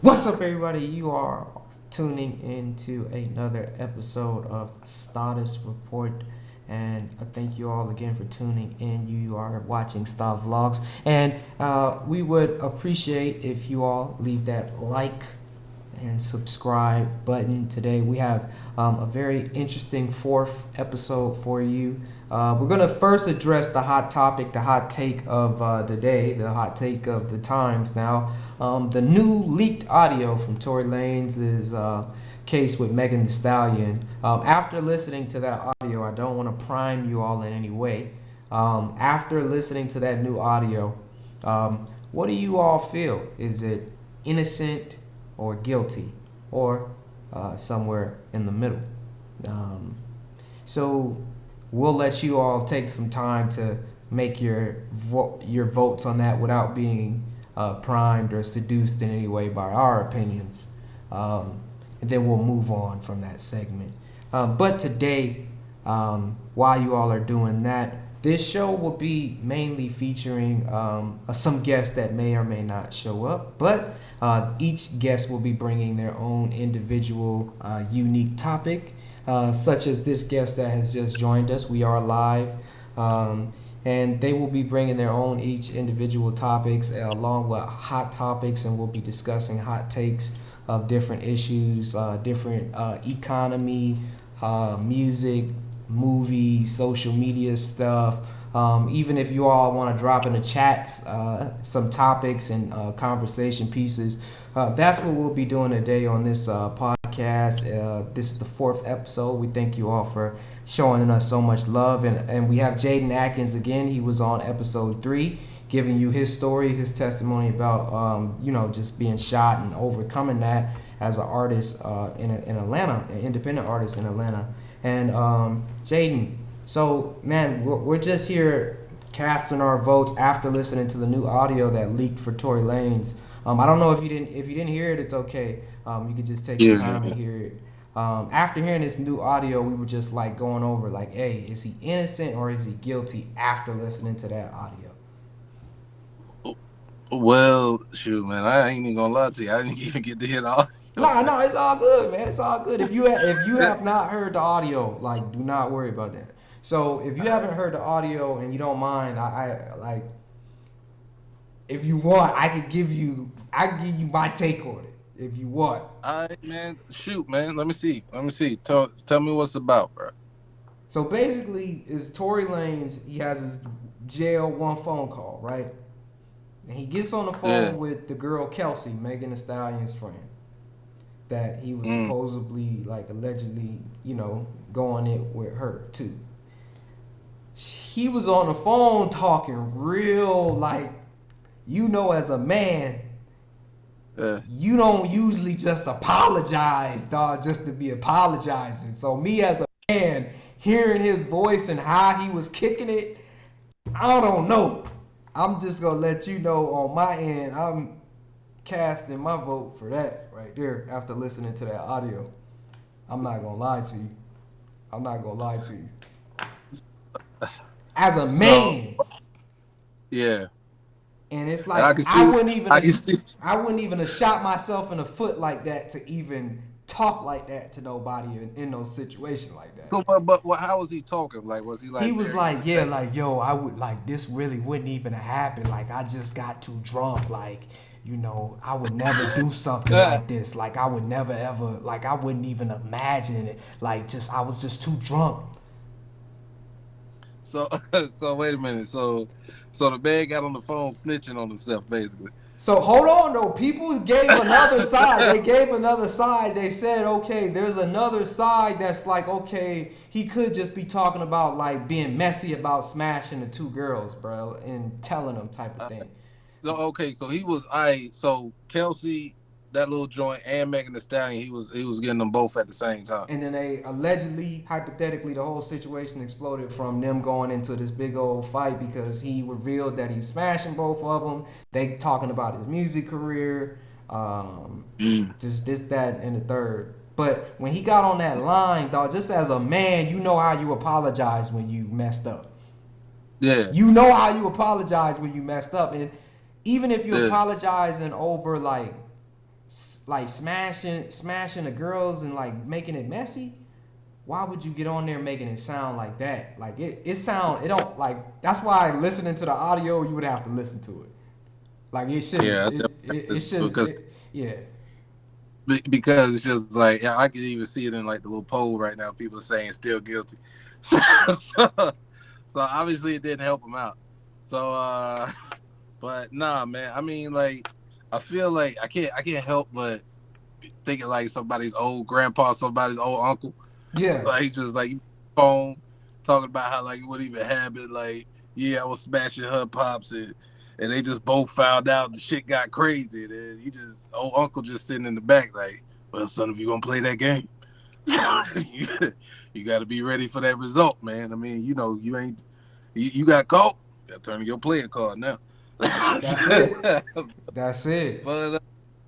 What's up, everybody? You are tuning into another episode of Status Report, and I thank you all again for tuning in. You are watching Star Vlogs, and we would appreciate if you all leave that like and subscribe button. Today we have a very interesting fourth episode for you. We're going to first address the hot topic, the hot take of the day, the hot take of the times now. The new leaked audio from Tory Lanez's case with Megan Thee Stallion. After listening to that audio, I don't want to prime you all in any way. After listening to that new audio, what do you all feel? Is it innocent or guilty, or somewhere in the middle? So we'll let you all take some time to make your votes on that without being primed or seduced in any way by our opinions, and then we'll move on from that segment. But today, while you all are doing that, this show will be mainly featuring some guests that may or may not show up, but each guest will be bringing their own individual unique topic, such as this guest that has just joined us. We are live, and they will be bringing their own each individual topics along with hot topics, and we'll be discussing hot takes of different issues, different economy, music, movie, social media stuff. Even if you all want to drop in the chats some topics and conversation pieces, that's what we'll be doing today on this podcast. This is the fourth episode. We thank you all for showing us so much love. And we have Jaden Atkins again. He was on episode 3, giving you his story, his testimony about, just being shot and overcoming that as an artist in Atlanta, an independent artist in Atlanta. And Jaden, so man, we're just here casting our votes after listening to the new audio that leaked for Tory Lanez. I don't know if you didn't hear it, it's okay. You could just take your time to hear it. After hearing this new audio, we were just like going over like, hey, is he innocent or is he guilty after listening to that audio? Well, shoot, man, I ain't even gonna lie to you. I didn't even get to hear the audio. No, it's all good, man. It's all good. If you have not heard the audio, like, do not worry about that. So if you haven't heard the audio and you don't mind, I like, if you want, I can give you my take on it if you want. All right, man. Shoot, man. Let me see. Tell me what's about, bro. So basically, is Tory Lanez? He has his jail one phone call, right? And he gets on the phone with the girl Kelsey, Megan Thee Stallion's friend, that he was supposedly, like, allegedly, going it with her too. He was on the phone talking real, like, as a man, you don't usually just apologize, dog, just to be apologizing. So me as a man, hearing his voice and how he was kicking it, I don't know. I'm just going to let you know on my end, I'm casting my vote for that right there after listening to that audio. I'm not going to lie to you. As a man. Yeah. And it's like, I wouldn't even have shot myself in the foot like that to even talk like that to nobody in no situation like that. So, but how was he talking? Like, was he like? He was like, yeah, like, yo, I would, like, this really wouldn't even have happened. Like, I just got too drunk. Like, I would never do something like this. Like, I would never ever, like, I wouldn't even imagine it. Like, I was just too drunk. So wait a minute. So the man got on the phone snitching on himself, basically. So hold on though. People gave another side. They gave another side. They said, okay, there's another side that's like, okay, he could just be talking about like being messy about smashing the two girls, bro, and telling them type of thing. So he was so Kelsey, that little joint, and Megan Thee Stallion, he was getting them both at the same time. And then they allegedly, hypothetically, the whole situation exploded from them going into this big old fight because he revealed that he's smashing both of them. They talking about his music career, just this, that, and the third. But when he got on that line, dog, just as a man, you know how you apologize when you messed up. Yeah. You know how you apologize when you messed up. And even if you're apologizing over, like, like smashing the girls and like making it messy, why would you get on there making it sound like that? Like it don't like that's why listening to the audio you would have to listen to it. Like it shouldn't Yeah, it shouldn't because yeah. because it's just like, yeah, I could even see it in like the little poll right now. People are saying still guilty. So, so, so obviously it didn't help him out. So but nah, man. I mean, like, I feel like I can't help but thinking like somebody's old grandpa, somebody's old uncle. Yeah. Like just like phone talking about how like it wouldn't even happen. Like, yeah, I was smashing her pops and they just both found out the shit got crazy. And you just old uncle just sitting in the back like, well, son, if you gonna play that game, you, you got to be ready for that result, man. I mean, you ain't you got caught. You got to turn to your player card now. That's it. That's it.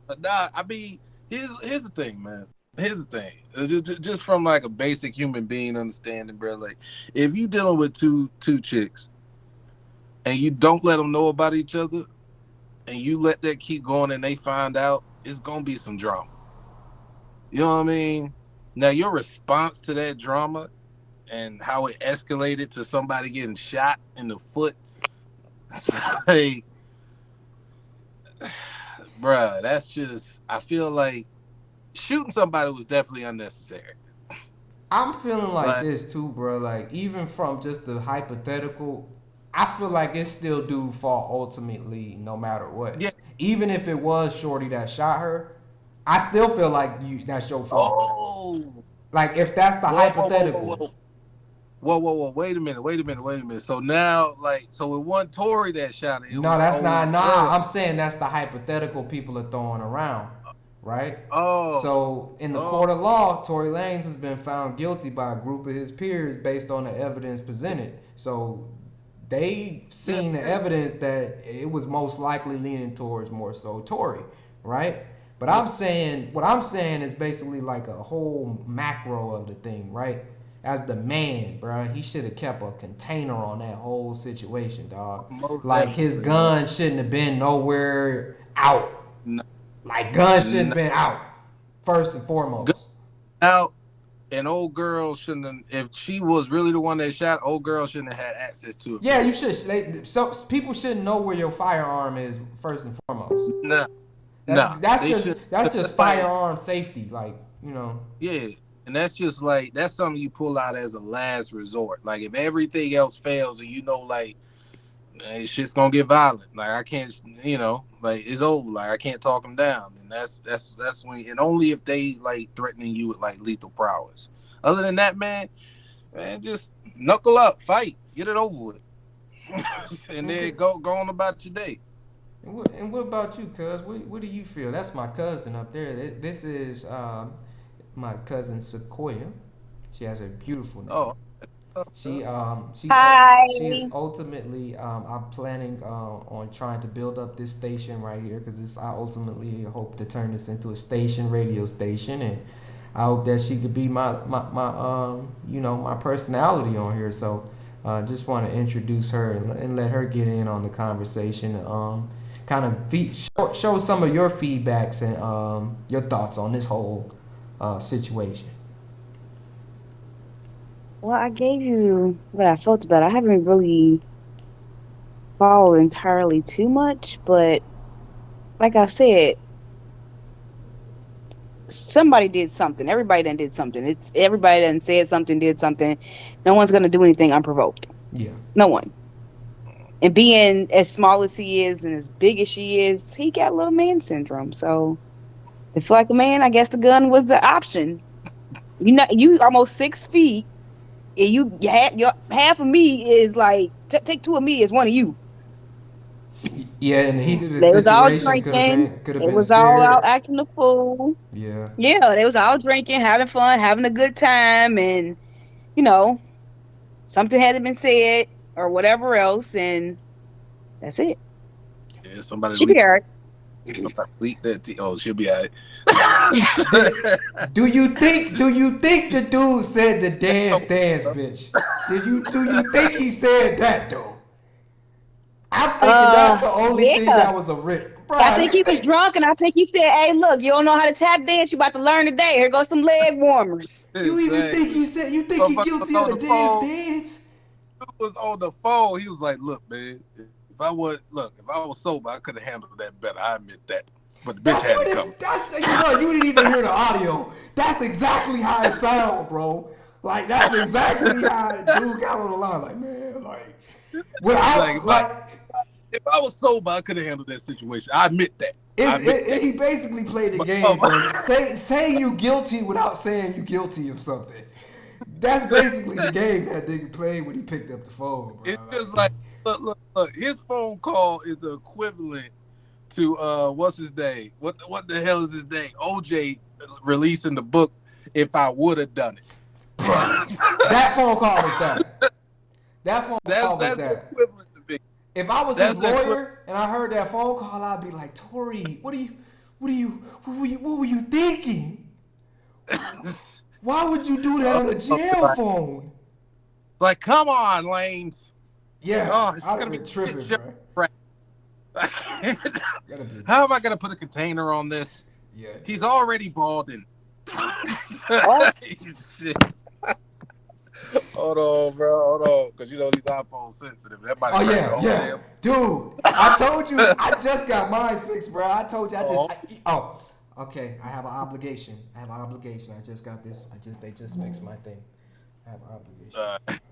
But nah, I mean, here's the thing, man. Here's the thing. Just from like a basic human being understanding, bro. Like, if you dealing with two chicks and you don't let them know about each other, and you let that keep going, and they find out, it's gonna be some drama. You know what I mean? Now, your response to that drama and how it escalated to somebody getting shot in the foot, like, bruh, that's just. I feel like shooting somebody was definitely unnecessary. I'm feeling like But this too, bro. Like even from just the hypothetical, I feel like it still do fall ultimately, no matter what. yeah, Even if it was Shorty that shot her, I still feel like that's your fault. oh, Like if that's the whoa, whoa, whoa, whoa, hypothetical. whoa, whoa, whoa, whoa, wait a minute, wait a minute, wait a minute. So now, like, so it wasn't Tory that shot it; it was No, the that's not. old Nah, girl. I'm saying that's the hypothetical people are throwing around, right? Oh, So in the oh, court of law, Tory Lanez has been found guilty by a group of his peers based on the evidence presented. So they yeah, seen the yeah, evidence that it was most likely leaning towards more so Tory, right? But yeah. what I'm saying is basically like a whole macro of the thing, right? As the man, bruh, he should have kept a container on that whole situation, dog. Most Like his definitely, man. gun shouldn't have been nowhere out. No, Like guns shouldn't no, have been out first and go foremost. out. And old girl shouldn't have, if she was really the one that shot, old girl shouldn't have had access to it, Yeah, you period. should. So people should know where your firearm is first and foremost. Nah, nah. That's They should, just that's just like, firearm safety. Like you know. yeah. And that's just like, that's something you pull out as a last resort. Like, if everything else fails and like, shit's gonna get violent. Like, I can't, like, it's over. Like, I can't talk them down. And that's when, and only if they like threatening you with like lethal prowess. Other than that, man, just knuckle up, fight, get it over with. And then Okay. go on about your day. And what about you, cuz? What do you feel? That's my cousin up there. This is my cousin Sequoia. She has a beautiful name. Oh, Hi. She is ultimately I'm planning on trying to build up this station right here because I ultimately hope to turn this into a station, radio station, and I hope that she could be my my personality on here. So just want to introduce her and let her get in on the conversation. Kind of show some of your feedbacks and your thoughts on this whole situation. Well, I gave you what I felt about it. I haven't really followed entirely too much, but like I said, somebody did something. Everybody done did something. It's everybody done said something, did something. No one's gonna do anything unprovoked. Yeah. No one. And being as small as he is and as big as she is, he got little man syndrome. So to feel like a man, I guess the gun was the option. You almost 6 feet, and your half of me is like take two of me as one of you. Yeah, in the heat mm, of the They was all situation, drinking. could have They been was all out scared. acting the fool. Yeah. Yeah, they was all drinking, having fun, having a good time, and you know, something hadn't been said or whatever else, and that's it. yeah. Somebody She be leak. alright. Somebody leak that. Oh, she'll be alright. Did, do you think the dude said the dance bitch? Do you think he said that though? I'm thinking that's the only thing Yeah, that was a Bruh. I think he was drunk, and I think he said, "Hey, look, you don't know how to tap dance. You about to learn today. Here goes some leg warmers." You even think he said? You think he guilty of the dance? Was on the phone. He was like, "Look, man, if I was sober, I could have handled that better. I admit that." But the bitch had to come. Bro, you didn't even hear the audio. That's exactly how it sound, bro. Like that's exactly how dude got on the line. Like, man, like when if I was sober, I could have handled that situation. I admit that. He basically played the game, bro. Say you guilty without saying you guilty of something. That's basically the game that nigga played when he picked up the phone, bro. It's just like, look. His phone call is the equivalent to what's his name? What the hell is his name? OJ releasing the book. If I would have done it. That phone call was that. That phone call was that. Equivalent to me. If I was his lawyer and I heard that phone call, I'd be like, Tory, what were you thinking? Why would you do that on a jail phone? Like, come on, Lanez. Yeah, I'd have been tripping, bro. How am I gonna put a container on this? Yeah, he's already balding. Shit. Hold on, bro. Hold on, because you know these iPhones sensitive. Yeah. Dude, I told you I just got mine fixed, bro. I told you okay. I have an obligation. I just got this. They just fixed my thing. I have an obligation.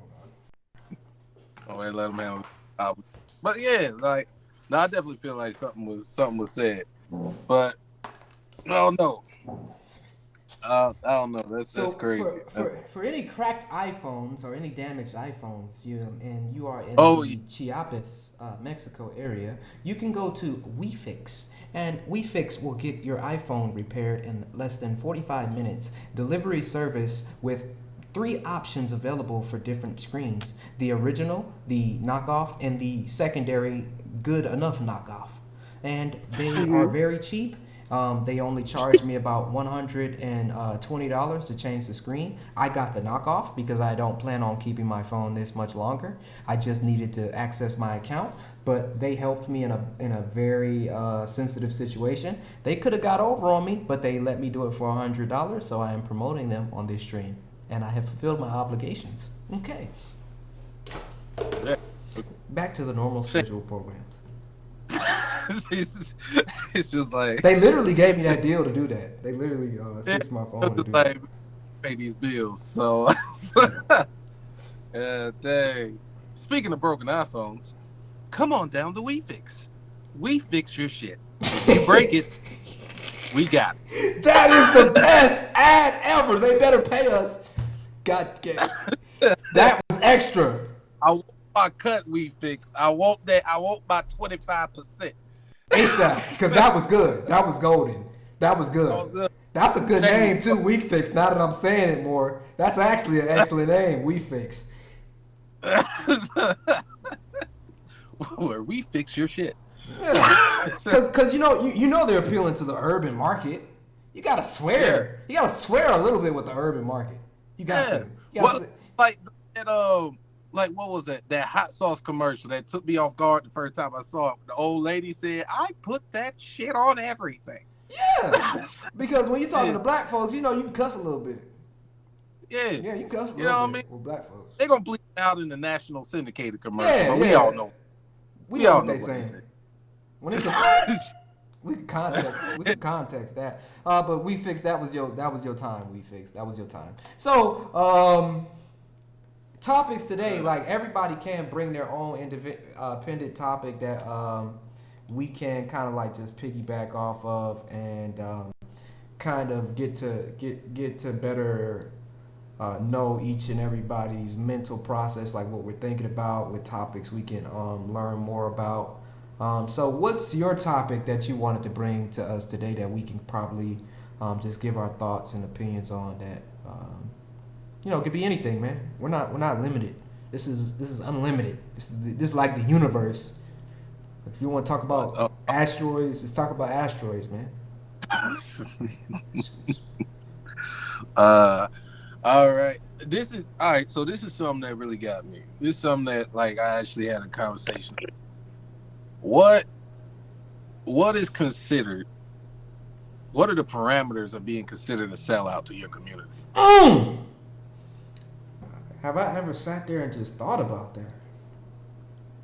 Let him handle. But yeah, like, no, I definitely feel like something was said, but I don't know. I don't know. That's crazy. For any cracked iPhones or any damaged iPhones, you are in the Chiapas, Mexico area, you can go to WeFix, and WeFix will get your iPhone repaired in less than 45 minutes. Delivery service with 3 options available for different screens: the original, the knockoff, and the secondary good enough knockoff. And they are very cheap. They only charged me about $120 to change the screen. I got the knockoff because I don't plan on keeping my phone this much longer. I just needed to access my account, but they helped me in a very sensitive situation. They could have got over on me, but they let me do it for $100, so I am promoting them on this stream, and I have fulfilled my obligations. Okay. Back to the normal scheduled programs. It's just like they literally gave me that deal to do that. They literally fixed my phone to do that. Pay these bills. So, dang. Speaking of broken iPhones, come on down to WeFix. We fix your shit. If you break it, we got it. That is the best ad ever. They better pay us. God damn. That was extra. I want my cut WeFix. I want my 25%. ASAP, because that was good. That was golden. That was good. That's a good name too, WeFix. Now that I'm saying it more, that's actually an excellent name, WeFix. Where we fix your shit. Yeah. Because you know they're appealing to the urban market. You gotta swear. Yeah. You gotta swear a little bit with the urban market. You got to. Like what was that? That hot sauce commercial that took me off guard the first time I saw it. The old lady said, "I put that shit on everything." Yeah, because when you're talking to black folks, you can cuss a little bit. Yeah, you can cuss a little bit with black folks. They're gonna bleep out in the national syndicated commercial, but we all know. We know what they saying. When it's we can context that. But WeFix, that was your time. WeFix, that was your time. So topics today, like everybody can bring their own independent topic that we can kind of like just piggyback off of and kind of get to better know each and everybody's mental process, like what we're thinking about, with topics we can learn more about. So what's your topic that you wanted to bring to us today that we can probably just give our thoughts and opinions on that? It could be anything, man. We're not limited. This is unlimited. This is like the universe. If you want to talk about asteroids, just talk about asteroids, man. All right. So this is something that really got me. This is something that like I actually had a conversation. What what is considered? What are the parameters of being considered a sellout to your community? Mm. Have I ever sat there and just thought about that?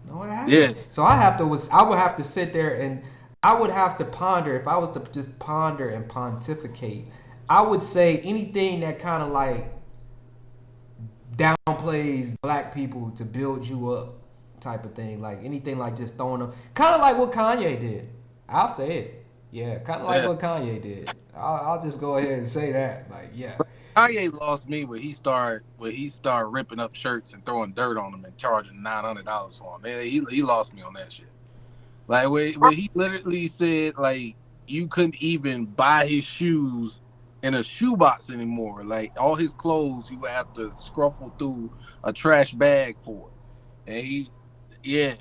No, I haven't. Yeah, So I would have to sit there and I would have to ponder if I was to just ponder and pontificate. I would say anything that kind of like downplays black people to build you up type of thing. Like anything like just throwing them, kind of like what Kanye did. I'll say it. Yeah, kind of like yeah. what Kanye did. I'll just go ahead and say that. Like, yeah. Kanye lost me when he started ripping up shirts and throwing dirt on them and charging $900 for them. Yeah, he lost me on that shit. Like where he literally said like you couldn't even buy his shoes in a shoebox anymore. Like all his clothes, you would have to scruffle through a trash bag for it. And yeah,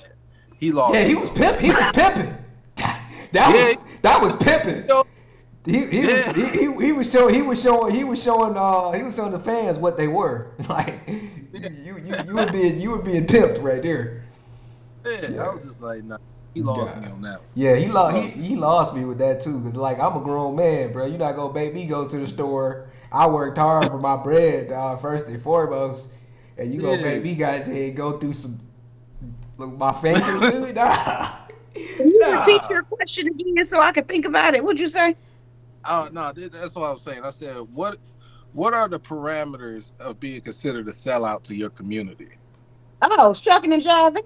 he lost Yeah, he me. was pimp. He was pimping. Yeah, That was pimping. yo, He was yeah, showing the fans what they were. Like you were being pimped right there. yeah. I Yeah. was just like, nah, he lost me God. on that. Yeah, Lost me. he lost me with that too. Cause like I'm a grown man, bro. You're not gonna make me go to the store. I worked hard for my bread, first and foremost, and you gonna Yeah. make me goddamn go through some look my fingers, dude. Nah, Can you repeat nah. your question again so I can think about it? What'd you say? Oh no, that's what I was saying. I said, what are the parameters of being considered a sellout to your community? Oh, shucking and jiving.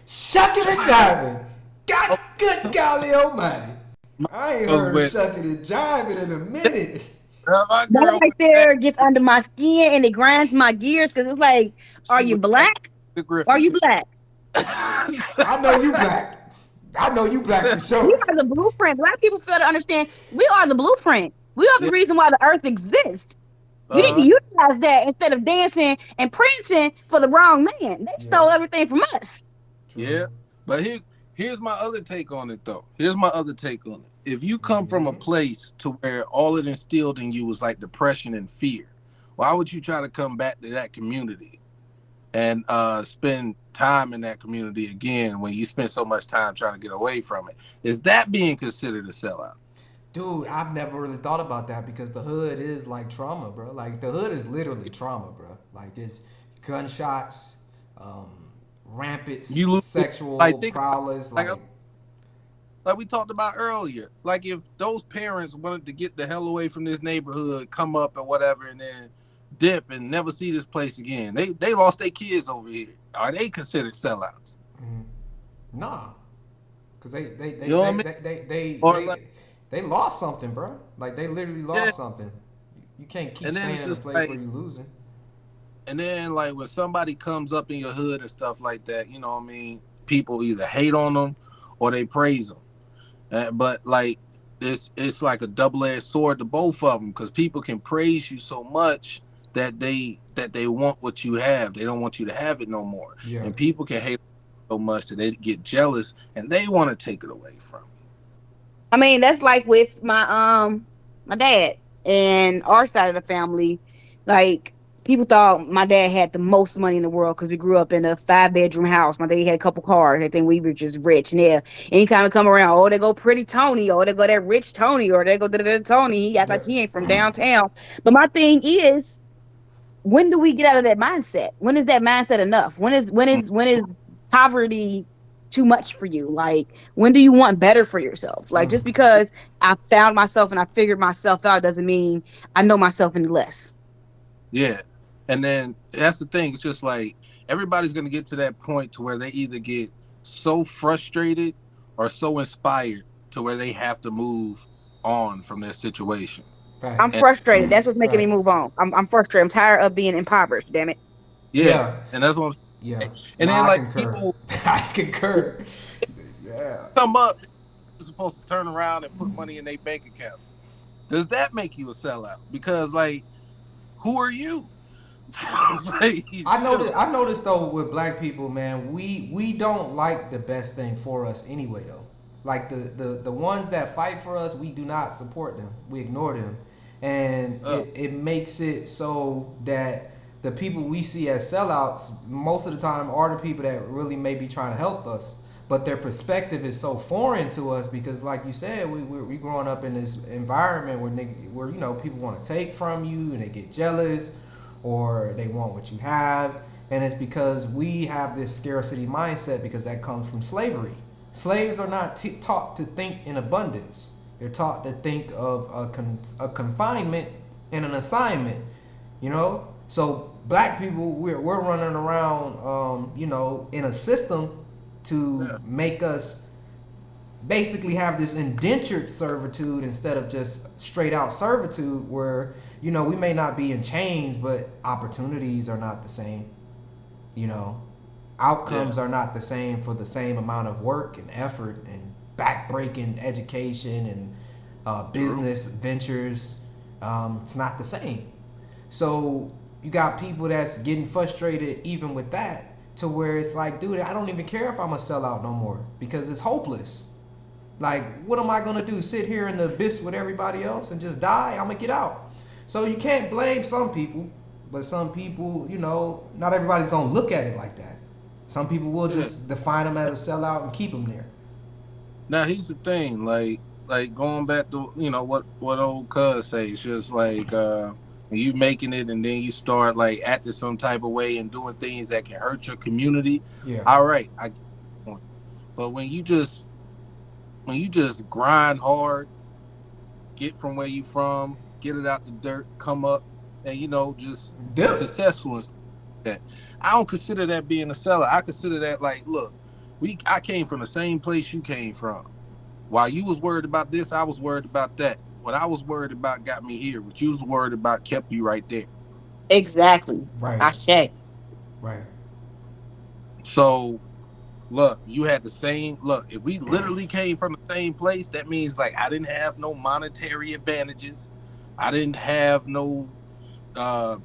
Shucking and jiving. God, Oh, good golly almighty. my I ain't girls heard with shucking and jiving in a minute. my That girl right with that there gets under my skin and it grinds my gears because it's like, are she you was that black? the Are Griffin you too. black? I know you black. I know you black for We sure. are the blueprint. Black people fail to understand we are the blueprint. We are the Yeah. reason why the earth exists. You need to Uh, utilize that instead of dancing and prancing for the wrong man. They Yeah, stole everything from us. true. yeah. But here's my other take on it though. Here's my other take on it. If you come from a Mm-hmm. place to where all it instilled in you was like depression and fear, why would you try to come back to that community and spend time in that community again when you spent so much time trying to get away from it? Is that being considered a sellout? Dude, I've never really thought about that because the hood is like trauma, bro. Like the hood is literally trauma, bro. Like it's gunshots, um, rampant You lose it. Like sexual think about prowess. like Like, like we talked about earlier. Like if those parents wanted to get the hell away from this neighborhood, come up or whatever, and then dip and never see this place again, they lost their kids over here. Are they considered sellouts? mm, nah, cause You know what I mean? Or like they lost something, bro. Like they literally yeah, lost something. You can't keep and then staying it's in a just place where like you're losing. and then like when somebody comes up in your hood and stuff like that, you know what I mean? People either hate on them or they praise them. But like it's like a double-edged sword to both of them because people can praise you so much that they want what you have. They don't want you to have it no more. Yeah. And people can hate so much that they get jealous and they want to take it away from you. I mean, that's like with my dad and our side of the family. Like people thought my dad had the most money in the world because we grew up in a 5 bedroom house. My dad had a couple cars. I think we were just rich. And yeah, anytime we come around, oh, they go pretty Tony, or they go that rich Tony, or they go da Tony. He act like Yeah. he ain't from downtown. But my thing is, when do we get out of that mindset? When is that mindset enough? When is poverty too much for you? Like when do you want better for yourself? Like Mm. just because I found myself and I figured myself out doesn't mean I know myself any less. Yeah. And then that's the thing. It's just like everybody's gonna get to that point to where they either get so frustrated or so inspired to where they have to move on from their situation. I'm Facts. And frustrated. That's what's making me Facts. move on. I'm frustrated. I'm tired of being impoverished. Damn it. yeah, Yeah. and that's what I'm Yeah. saying. And then Nah, I like concur. people I concur. Yeah. come up, they're supposed to turn around and put money in their bank accounts. Does that make you a sellout? Because like, who are you? Like, I noticed though with black people, man, we don't like the best thing for us anyway though. Like the ones that fight for us, we do not support them. We ignore them. And uh, it makes it so that the people we see as sellouts most of the time are the people that really may be trying to help us. but their perspective is so foreign to us because, like you said, we growing up in this environment where you know people want to take from you and they get jealous, or they want what you have, and it's because we have this scarcity mindset because that comes from slavery. Slaves are not taught to think in abundance. They're taught to think of a confinement and an assignment. You know, so black people we're running around, you know, in a system to make us basically have this indentured servitude instead of just straight out servitude where, you know, we may not be in chains, but opportunities are not the same. You know, outcomes are not the same for the same amount of work and effort and backbreaking education and business ventures. It's not the same. So you got people that's getting frustrated even with that, to where it's like, dude, I don't even care if I'm a sellout no more because it's hopeless. Like, what am I gonna do? Sit here in the abyss with everybody else and just die? I'm gonna get out. So you can't blame some people, but some people, you know, not everybody's gonna look at it like that. Some people will just define them as a sellout and keep them there. Now here's the thing, like going back to, you know, what old cuz say, it's just like you making it and then you start like acting some type of way and doing things that can hurt your community. Yeah. All right, I get the point. But when you just grind hard, get from where you from, get it out the dirt, come up, and you know, just be successful and stuff like that. I don't consider that being a seller. I consider that like, look, I came from the same place you came from. While you was worried about this, I was worried about that. What I was worried about got me here. What you was worried about kept you right there. Exactly. Right. I check. Right. So, look, you had the same. Look, if we literally came from the same place, that means like I didn't have no monetary advantages. I didn't have no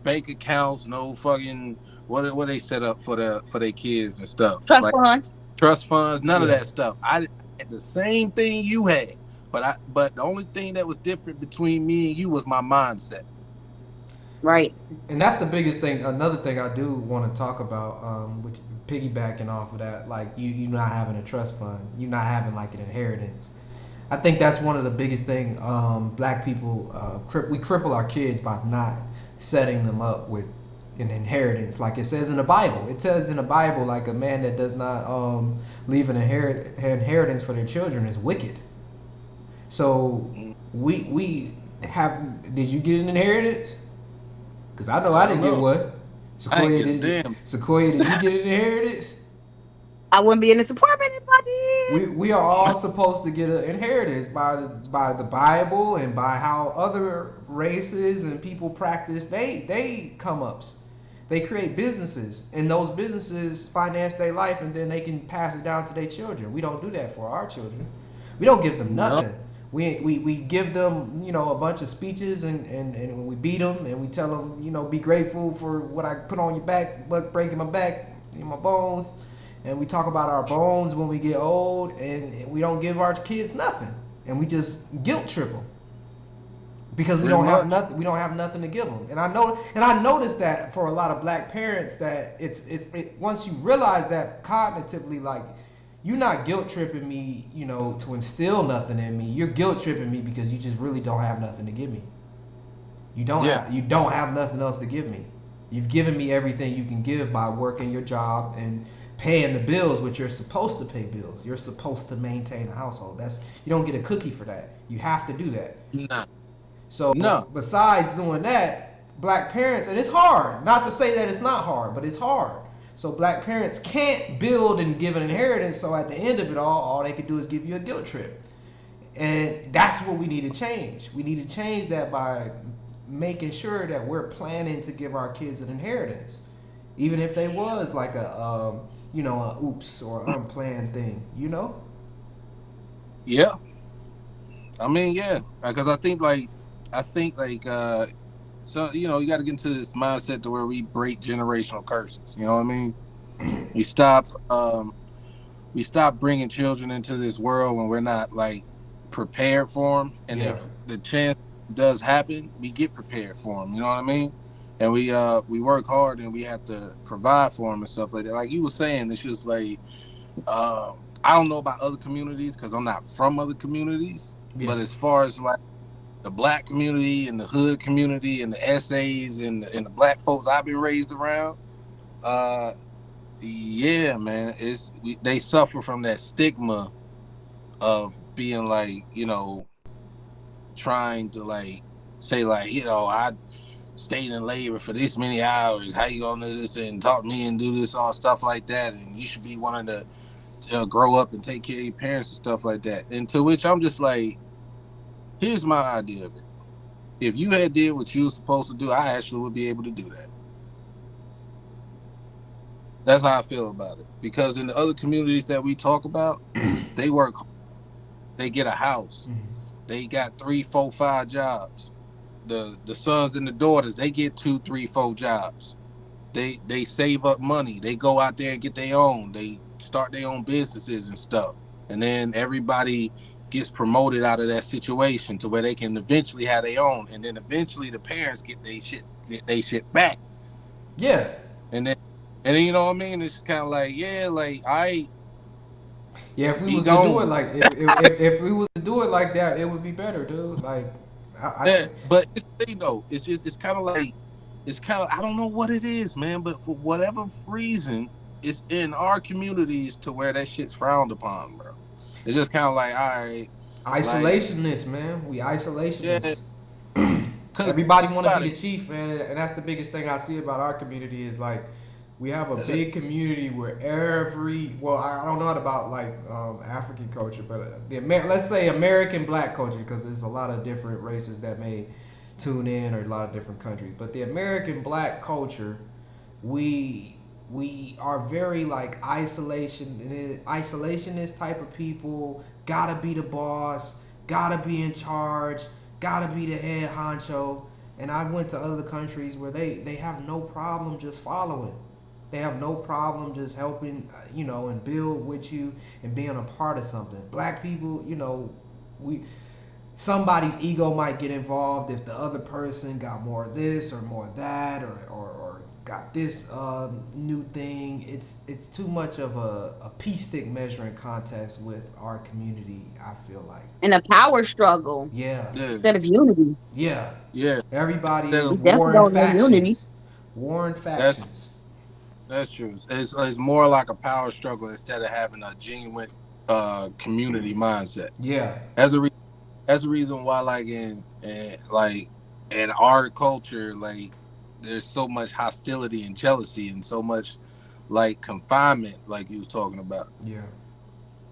bank accounts, no fucking what they set up for their kids and stuff. Trust funds, none of that stuff. I had the same thing you had, but the only thing that was different between me and you was my mindset. Right. And that's the biggest thing. Another thing I do want to talk about, which piggybacking off of that, like you not having a trust fund, you not having like an inheritance. I think that's one of the biggest thing. Black people, we cripple our kids by not setting them up with an inheritance, like it says in the Bible. It says in the Bible, like a man that does not leave an inheritance for their children is wicked. So we have. Did you get an inheritance? Because I know I didn't get one. Sequoia, did you get an inheritance? I wouldn't be in this apartment if I did. We are all supposed to get an inheritance by the Bible and by how other races and people practice they come ups. They create businesses, and those businesses finance their life, and then they can pass it down to their children. We don't do that for our children. We don't give them nothing. Nope. We give them, you know, a bunch of speeches and we beat them and we tell them, you know, be grateful for what I put on your back, but breaking my back in my bones. And we talk about our bones when we get old, and we don't give our kids nothing, and we just guilt trip them because we don't have nothing. We don't have nothing to give them. And I noticed that for a lot of black parents that it's once you realize that cognitively, like, you're not guilt tripping me, you know, to instill nothing in me. You're guilt tripping me because you just really don't have nothing to give me. You don't have nothing else to give me. You've given me everything you can give by working your job and paying the bills, which you're supposed to pay bills. You're supposed to maintain a household. You don't get a cookie for that. You have to do that. Nah. So besides doing that, black parents, and it's hard, not to say that it's not hard, but it's hard. So black parents can't build and give an inheritance, so at the end of it all they can do is give you a guilt trip. And that's what we need to change. We need to change that by making sure that we're planning to give our kids an inheritance. Even if they was like a oops or unplanned thing, you know? Yeah. I mean, yeah. Because I think so, you know, you got to get into this mindset to where we break generational curses. You know what I mean? We stop bringing children into this world when we're not like prepared for them. And if the chance does happen, we get prepared for them. You know what I mean? And we work hard and we have to provide for them and stuff like that. Like you were saying, it's just like I don't know about other communities because I'm not from other communities. Yeah. But as far as like the black community and the hood community and the essays and the black folks I've been raised around, uh, yeah, man, they suffer from that stigma of being like, trying to like say like, I stayed in labor for this many hours. How you gonna do this and talk to me and do this all stuff like that? And you should be wanting to grow up and take care of your parents and stuff like that. And to which I'm just like, here's my idea of it. If you had did what you were supposed to do, I actually would be able to do that. That's how I feel about it. Because in the other communities that we talk about, they work, they get a house, they got 3, 4, 5 jobs. The sons and the daughters, they get 2, 3, 4 jobs. They save up money. They go out there and get their own. They start their own businesses and stuff. And then everybody gets promoted out of that situation to where they can eventually have their own. And then eventually the parents get their shit back. Yeah. And then you know what I mean? It's just kind of like, yeah, like Yeah, if we be was to do it gone. like if we was to do it like that, it would be better, dude. Like, I Yeah, think but it's the thing though. It's kind of like I don't know what it is, man. But for whatever reason, it's in our communities to where that shit's frowned upon, bro. It's just kind of like, all right, like isolationists, man. We yeah, isolationists. cause Everybody want to about be it, the chief, man, and that's the biggest thing I see about our community is like we have a yeah, big community where I don't know about like African culture, but let's say American black culture because there's a lot of different races that may tune in or a lot of different countries, but the American black culture, we we are very like isolationist type of people. Gotta be the boss. Gotta be in charge. Gotta be the head honcho. And I went to other countries where they have no problem just following. They have no problem just helping, and build with you and being a part of something. Black people, we somebody's ego might get involved if the other person got more of this or more of that or got this new thing. It's too much of a pea stick measuring contest with our community, I feel like. And a power struggle Yeah. yeah, instead of unity. Yeah. yeah. Everybody Instead We is of definitely warring don't know unity. factions. Warring that's factions. that's true. It's more like a power struggle instead of having a genuine community mindset. Yeah. As a that's the reason why like in our culture like there's so much hostility and jealousy and so much like confinement like you was talking about. Yeah.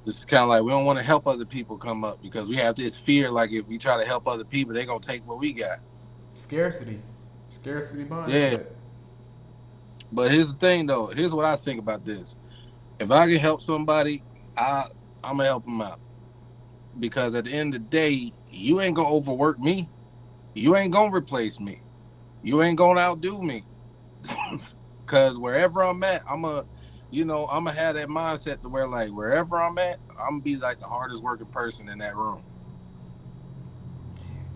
It's kind of like we don't want to help other people come up because we have this fear like if we try to help other people they're gonna take what we got. Scarcity. Scarcity Yeah, mindset. but here's the thing though, here's what I think about this. If I can help somebody, I'm gonna help them out because at the end of the day you ain't gonna overwork me, you ain't gonna replace me, you ain't gonna outdo me. Cause wherever I'm at, I'm gonna have that mindset to where like wherever I'm at, I'm gonna be like the hardest working person in that room.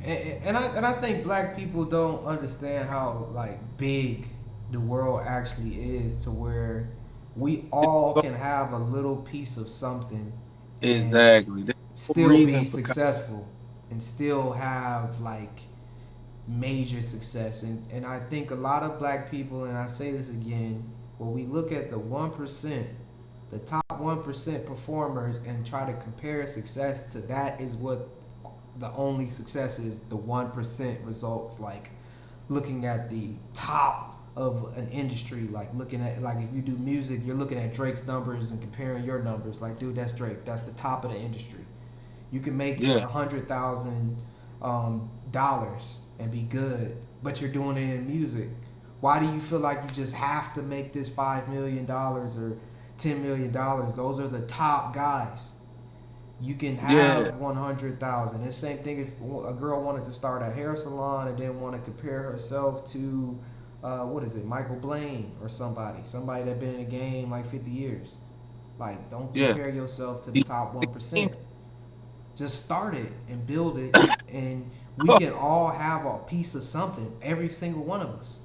And I think black people don't understand how like big the world actually is to where we all can have a little piece of something and Exactly. There's no still be reason for successful and still have like major success. And I think a lot of black people, and I say this again, when we look at the 1%, the top 1% performers and try to compare success to that is what the only success is, the 1% results. Like looking at the top of an industry, like looking at, like if you do music, you're looking at Drake's numbers and comparing your numbers, like dude, that's Drake, that's the top of the industry. You can make yeah, $100,000 and be good, but you're doing it in music. Why do you feel like you just have to make this $5 million or $10 million? Those are the top guys. You can yeah, have 100,000. It's the same thing if a girl wanted to start a hair salon and then want to compare herself to, what is it, Michael Blaine or somebody that been in the game like 50 years. Like, don't yeah. compare yourself to the The- top the game- 1%. Just start it and build it, and we can all have a piece of something, every single one of us.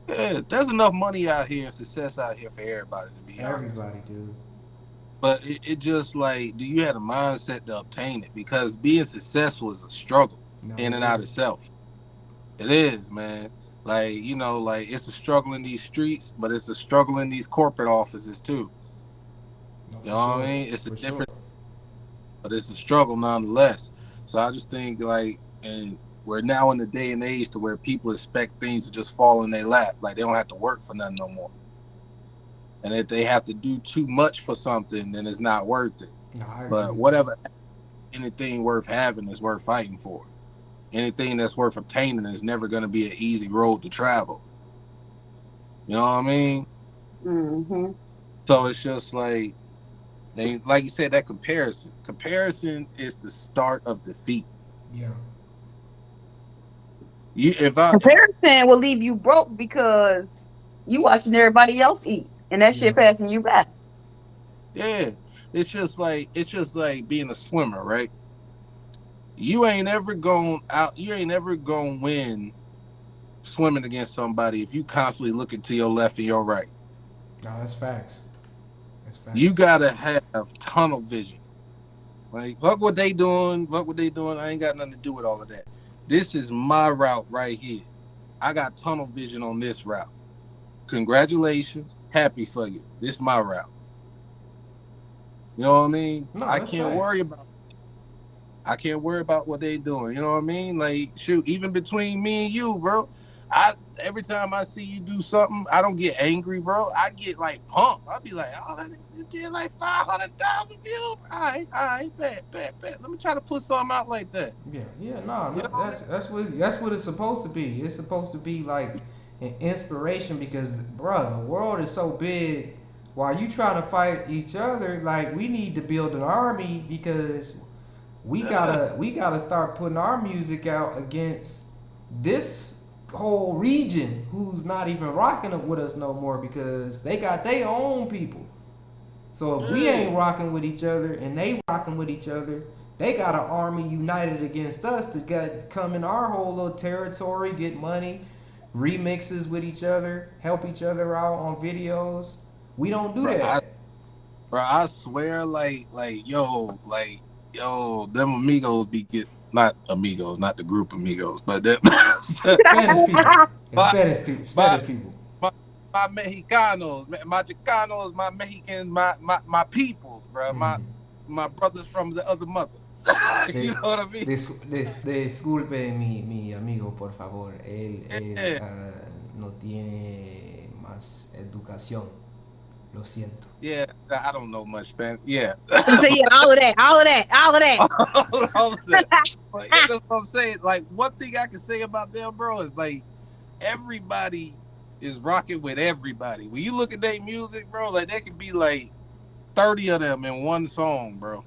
yeah, there's enough money out here and success out here for everybody to be honest. Everybody, dude. But it just like, do you have a mindset to obtain it? Because being successful is a struggle No, in it and out is. itself. It is, man. Like, like it's a struggle in these streets, but it's a struggle in these corporate offices too. No, You know for what I sure. mean? It's a For sure. different, but it's a struggle nonetheless. So I just think like, and we're now in the day and age to where people expect things to just fall in their lap, like they don't have to work for nothing no more. And if they have to do too much for something, then it's not worth it. No, I But agree. whatever, anything worth having is worth fighting for. Anything that's worth obtaining is never going to be an easy road to travel. You know what I mean? Hmm. So it's just like like you said, that comparison. Comparison is the start of defeat. Yeah. You if I Comparison will leave you broke because you watching everybody else eat, and that Yeah. shit passing you by. Yeah, it's just like being a swimmer, right? You ain't ever going win swimming against somebody if you constantly looking to your left and your right. No, that's facts. That's You facts. gotta have tunnel vision. Like, fuck what they doing, fuck what they doing. I ain't got nothing to do with all of that. This is my route right here. I got tunnel vision on this route. Congratulations, happy for you. This is my route. You know what I mean? No, that's facts. I can't worry about what they doing. You know what I mean? Like, shoot, even between me and you, bro. I Every time I see you do something, I don't get angry, bro. I get like pumped. I'll be like, oh, that nigga just did like 500,000 views. All right, bet. Let me try to put something out like that. Yeah, yeah, no, You no, know what I mean? that's what it's supposed to be. It's supposed to be like an inspiration because, bruh, the world is so big. While you trying to fight each other, like we need to build an army because Yeah. we gotta start putting our music out against this whole region who's not even rocking it with us no more because they got their own people. So if we Yeah. ain't rocking with each other and they rocking with each other, they got an army united against us to get come in our whole little territory, get money, remixes with each other, help each other out on videos. We don't do Bro, that. I swear, yo, them amigos be get not amigos, not the group amigos, but them, Spanish people. It's my, Spanish people. my, Spanish people. my Mexicanos, my Chicanos, my Mexicans, my peoples, bro, Mm. my brothers from the other mother. You De, know what I mean? disculpe mi amigo, por favor. Él Yeah, no tiene más educación. Lo siento. yeah. I don't know much Spanish. Yeah, So yeah, all of that. all of that. But yeah, that's what I'm saying. Like, one thing I can say about them, bro, is like everybody is rocking with everybody. When you look at their music, bro, like there could be like 30 of them in one song, bro.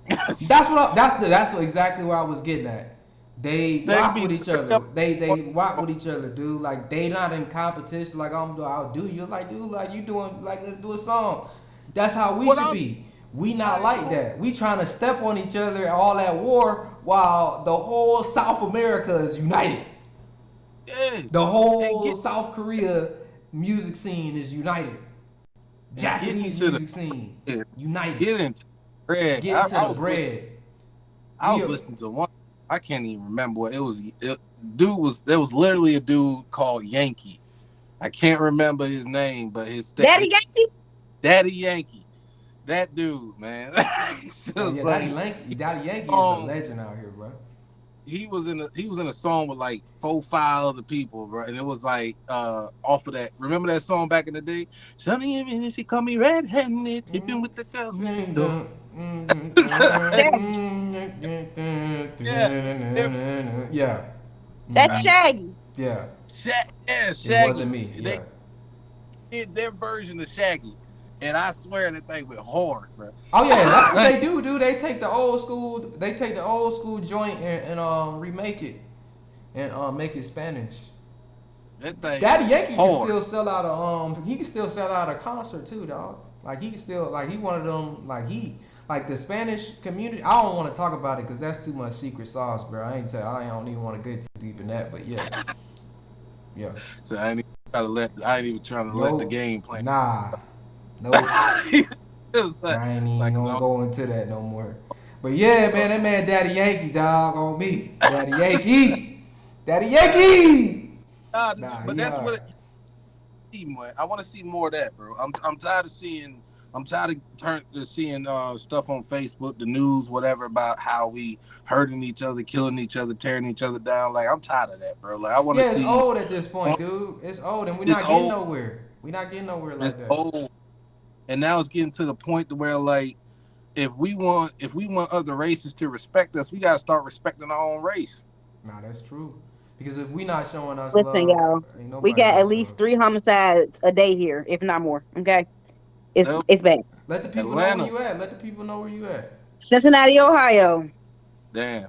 That's exactly where I was getting at. They There could rock be with each 30 other. of They rock them. with each other, dude. Like they not in competition. Like I'll do you. Like dude, like you doing. Like let's do a song. That's how we What should I'm be. We not like, like that. We trying to step on each other all at war while the whole South America is united. yeah, The and whole South Korea music scene is united. get Japanese into the music scene yeah, united. get into bread. Get into the bread. I We was are, listening to one. I can't even remember what it was. There was literally a dude called Yankee. I can't remember his name, but his Daddy Yankee. Daddy Yankee. That dude, man. It oh was yeah, like Daddy Yankee is a um legend out here, bro. he was in a song with like 4, 5 other people, bro. And it was like off of that. Remember that song back in the day? Sonny and she called me red handed, tipping with the government door. Shaggy. Yeah. It, Yeah, That's Shaggy. yeah. Yeah, It wasn't Shaggy. me. They Yeah. did their version of Shaggy. And I swear that thing went hard, bro. Oh yeah, that's what they do. They take the old school. They take the old school joint and remake it and make it Spanish. That thing Daddy went Yankee can hard. still sell out a he can still sell out a concert too, dog. Like he can still like he one of them like the Spanish community. I don't want to talk about it because that's too much secret sauce, bro. I don't even want to get too deep in that, but yeah, yeah. So I ain't even trying to let the game plan. Nope. Nah. Nope. It's I ain't even like gonna so, go into that no more. But yeah, man, that man Daddy Yankee, dog, on me. Daddy Yankee. Daddy Yankee. Nah, but he that's hard. what I want to see more of that, bro. I'm tired of seeing. I'm tired of seeing stuff on Facebook, the news, whatever, about how we hurting each other, killing each other, tearing each other down. Like I'm tired of that, bro. Like I want to Yeah, it's see. old at this point, dude. It's old, and we're It's not getting old. nowhere. We're not getting nowhere It's like that. old, and now it's getting to the point to where like if we want other races to respect us, we gotta start respecting our own race. Nah, that's true. Because if we not showing us Listen, love, y'all. ain't We nobody got gonna at show. least 3 homicides a day here, if not more. Okay, Yep. it's bad. Let the people know where Atlanta, you at. Let the people know where you at. Cincinnati, Ohio. damn.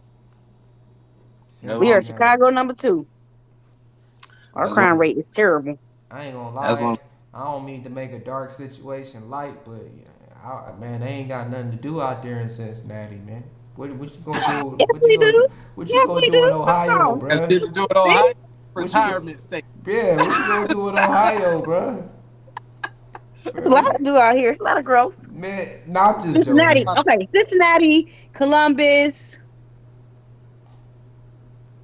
That's We are on. Cincinnati. Chicago #2. Our That's on. crime rate is terrible. I ain't gonna That's lie. on. I don't mean to make a dark situation light, but man, they ain't got nothing to do out there in Cincinnati, man. What you gonna do? Yes, we do. What you Yes, gonna we do in do. Ohio, Come on. That's bruh? shit to do with See? Ohio. What you go? Retirement state. Yeah, what you gonna do in Ohio, bruh? There's a lot Bruh, to do out here. It's a lot of growth. man, nah, I'm just Cincinnati. joking. Okay, Cincinnati, Columbus.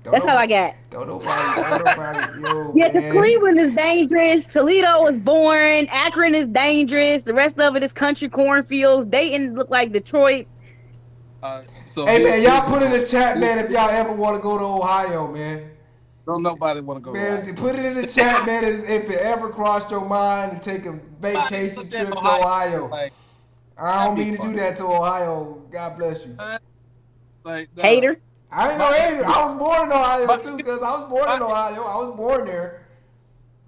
Don't That's all I nobody, got. don't nobody, yo, Yeah, because man. Cleveland is dangerous. Toledo is boring. Akron is dangerous. The rest of it is country cornfields. Dayton look like Detroit. So Hey, man, here's y'all the put in thing. the chat, man, if y'all ever want to go to Ohio, man. Don't nobody want to go to Man, Ohio. put it in the chat, man, as if it ever crossed your mind to take a Somebody vacation looked at trip to Ohio Ohio. like I that'd don't be mean to fun. do that to Ohio. God bless you. Like Hater. I ain't no my ex hater. moved I was born in Ohio my too, cause I was born my in Ohio. I was born there,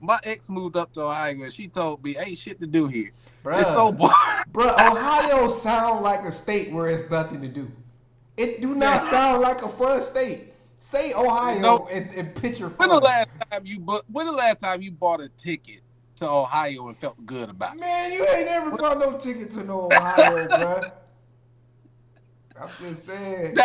my ex moved up to Ohio and she told me ain't shit to do here. It's so bruh. boring. Bruh, Ohio sound like a state where it's nothing to do. It do Man, not sound like a fun state. Say you know, Ohio and picture fun. when the last time you bought a ticket to Ohio and felt good about it? Man, you ain't never bought no ticket to no Ohio, bruh. I'm just saying.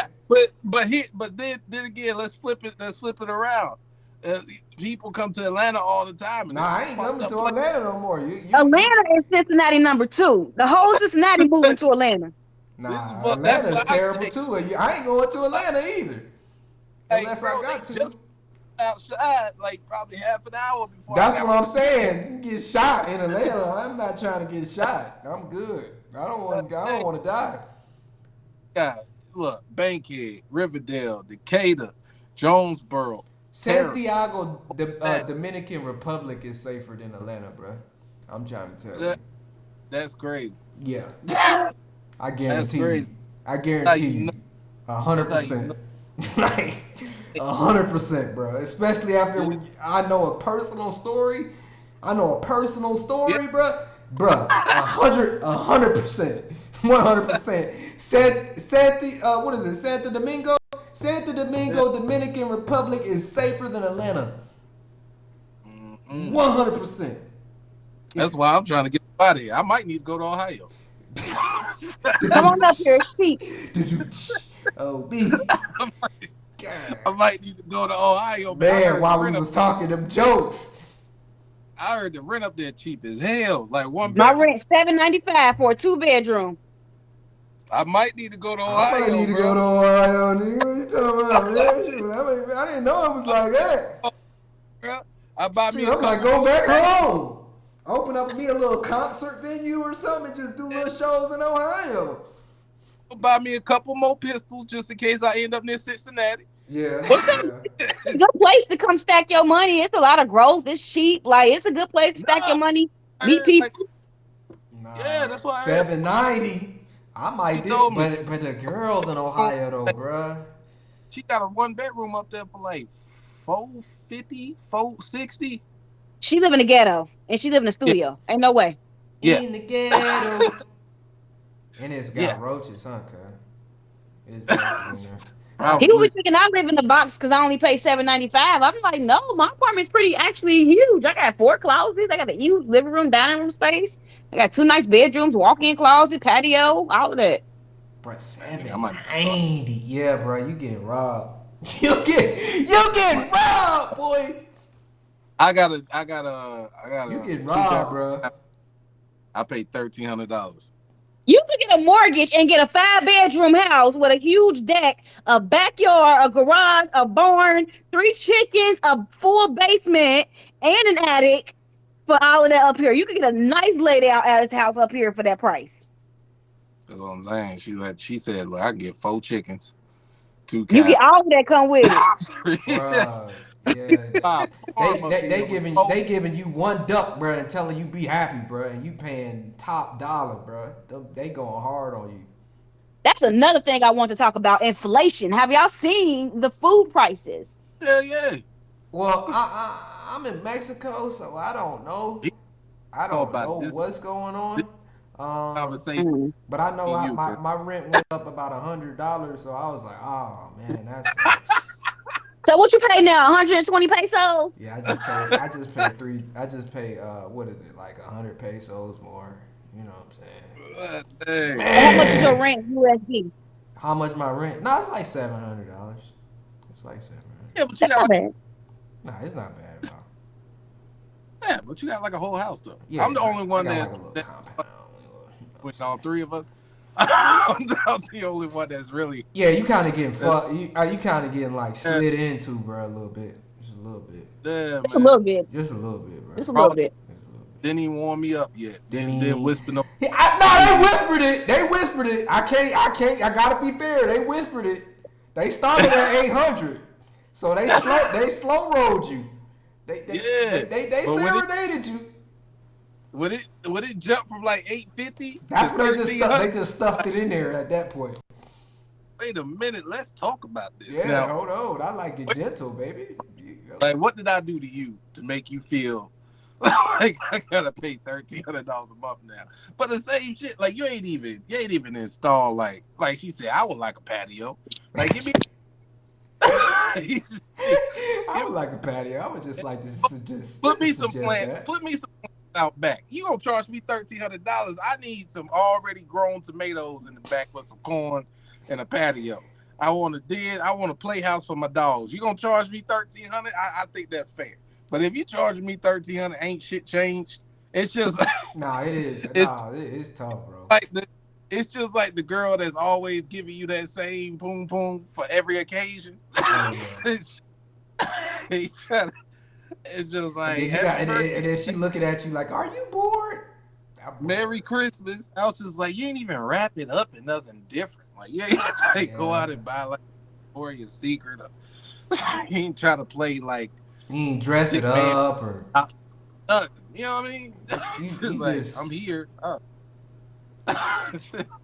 Then again, let's flip it around. Uh, People come to Atlanta all the time, and Nah, this is I a ain't fucked coming up to place. Atlanta no more. You. Atlanta is Cincinnati #2. The whole Cincinnati moving to Atlanta. Nah, That's Atlanta's what I terrible say. too. I ain't going to Like, Atlanta either, like, unless bro, I they got to. just outside like probably half an hour before I That's got what on I'm the plane. saying. You can get shot in Atlanta. I'm not trying to get shot. I'm good. I don't want. I don't Hey, want to die. guys, look, Bankhead, Riverdale, Decatur, Jonesboro, Harris. Santiago, the That, Dominican Republic is safer than Atlanta, bro. I'm trying to tell you. that that's crazy. Yeah, I That's guarantee crazy. you. I How guarantee you know? you, a hundred That's how you percent. know. Like 100%, bro. Especially after I know a personal story. I know a personal Yeah. story, bro. Bruh, 100%, 100%. What is it? Santo Domingo. Santo Yeah. Domingo, Dominican Republic is safer than Atlanta. Mm-mm. 100%. If That's why I'm trying to get out of here. I might need to go to Ohio. Come on up here, sheep. oh, B. I might God. I might need to go to Ohio, man. Man, while we was talking them jokes. I heard the rent up there cheap as hell, like one My bedroom. rent $7.95 for a 2 bedroom. I might need to go to I might Ohio, need to go bro. to Ohio, nigga. What you talking about, man? Shoot, I didn't know it was like that. Bro, I buy me Shoot, a I'm like, couple go more. back home. Open up me a little concert venue or something and just do little shows in Ohio. Buy me a couple more pistols just in case I end up near Cincinnati. Yeah, It's yeah. a good place to come stack your money. It's a lot of growth. It's cheap. Like, it's a good place to stack Nah, your money, I meet heard, people. like, yeah, Nah, that's what I heard. 790. I She might did, told me but the girls in Ohio though, bruh. she got a one bedroom up there for like 450, 460. She live in the ghetto and she live in the Yeah, studio. Ain't no way. yeah, In the ghetto. And it's yeah. got roaches, huh, cuz? It's roaches in there. People be Probably. thinking I live in the box because I only pay $7.95. I'm like, no, my apartment's pretty actually huge. I got 4 closets. I got a huge living room, dining room space. I got 2 nice bedrooms, walk-in closet, patio, all of that. Bruh, I might. 790. Yeah, bro, you getting robbed. You get robbed, boy. I got You a getting two robbed, bedroom. bro. I paid $1,300. You could get a mortgage and get a 5-bedroom house with a huge deck, a backyard, a garage, a barn, 3 chickens, a full basement, and an attic for all of that up here. You could get a nice laid out ass house up here for that price. That's what I'm saying. She said, look, I can get 4 chickens, 2 You get cows, all of that come with it. 3 Bruh, yeah. farm up They here with they giving you one duck, bruh, and telling you be happy, bruh, and you paying top dollar, bruh. They going hard on you. That's another thing I want to talk about. Inflation. Have y'all seen the food prices? Yeah, yeah. Well, I'm in Mexico, so I don't know. You I know don't about know this what's going on. conversation Mm. But I know with you, bro. my rent went up about $100, so I was like, oh man, that sucks. So what you pay now? 120 pesos? Yeah, I just pay what is it, like 100 pesos more. You know what I'm saying? Dang. And how much is your Man, rent USD? how much my rent? No, it's like $700. It's like 700. Yeah, but you That's got not like, bad. Nah, it's not bad, bro. yeah, but you got like a whole house though. Yeah, I'm the only one got like that's a little that, compound. with all 3 of us. I'm the only one that's really. Yeah, you kind of getting fucked. You kind of getting like slid into, bro, a little bit. Just a little bit. Yeah, Just a man. little bit. Just a little bit, bro. Just a little Probably bit. Just a little bit. didn't even warm me up yet. Then Then whisper no. No, they whispered it. They whispered it. I can't. I gotta be fair. They whispered it. They started at 800, so they slow rolled you. They Yeah. they But serenaded you. Would it jump from like 850? That's to what they 1300? just stuffed it in there at that point. Wait a minute, let's talk about this. Yeah, Now, hold on. I like it gentle, baby. like, what did I do to you to make you feel like I gotta pay $1,300 a month now? But the same shit, like you ain't even install like she said. I would like a patio. Like give me. I would like a patio. I would just like to Put me just some suggest plants. that. Put me some plants out back. You gonna charge me $1,300? I need some already grown tomatoes in the back with some corn and a patio. I want a playhouse for my dogs. You gonna charge me $1,300? I think that's fair. But if you charge me $1,300, ain't shit changed. It's just Nah, it is. It's tough, bro. like it's just like the girl that's always giving you that same boom boom for every occasion. Oh, yeah. It's just like And then she looking at you like, "Are you bored?" Merry Christmas. I was just like, you ain't even wrap it up in nothing different. Like, you ain't like go out and buy like Victoria's Secret. Or, you ain't try to play like You ain't dress it up or nothing. You know what I mean? you like, just I'm here.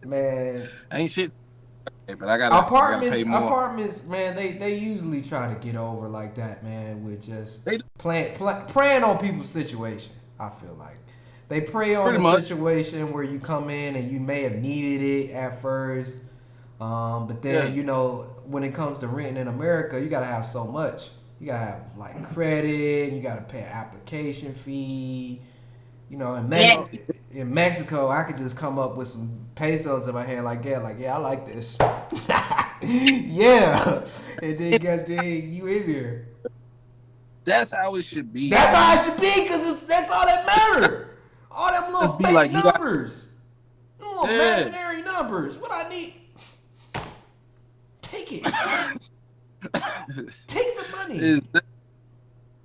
man. Ain't shit. But I gotta pay more. Apartments, man. They usually try to get over like that, man, with just preying on people's situation. I feel like they prey on the situation where you come in and you may have needed it at first, but then you know when it comes to renting in America, you gotta have so much. You gotta have like credit. You gotta pay an application fee. You know, in Mexico, I could just come up with some pesos in my hand like, yeah, I like this. Yeah. And then you in there. That's how it should be. That's how it should be, because that's all that matter. All them little fake like numbers. Little imaginary numbers. What I need. Take it. Take the money.